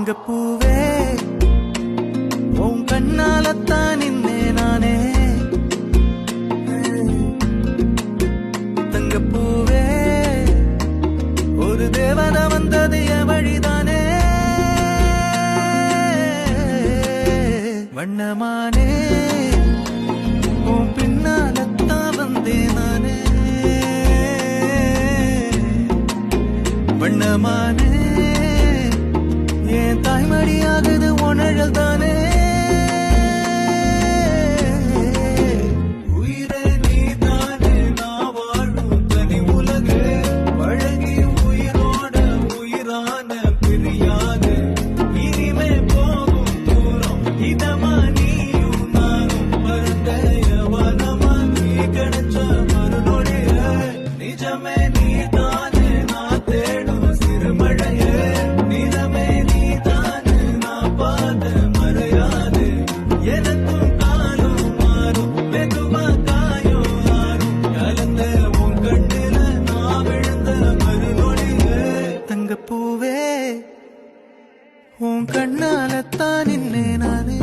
தங்கப்பூவே உன் கண்ணாலத்தான் நின்னே நானே. தங்கப்பூவே ஒரு தேவதை வந்தது என் வழிதானே. வண்ணமானே உன் பின்னாலத்தான் வந்தேன் நானே. வண்ணமானே என் தாய்மடியாகுது உணழல் தானே. உயிரே நீ தானே நான் வாழும் தனி உலகு. பழகி உயிரோட உயிரான பிரியாது. இனிமே போகும் தூரம் இதமா நீயும் நானும் பரந்த யவனமா. நீ கிடைச்ச மறுநொடிய நிஜமே நீ தானே நான் தேடும் சிறுமழையே. நிறமே நீ தானே நான் பார்த்த மறையாது. எனக்கும் காலம் மாறும் வெகுமா காயம் ஆறும். கலந்த உன் கண்ணில நான் விழுந்த மறுநொடியே. தங்கப்பூவே உன் கண்ணாலத்தான் நின்னே நானே.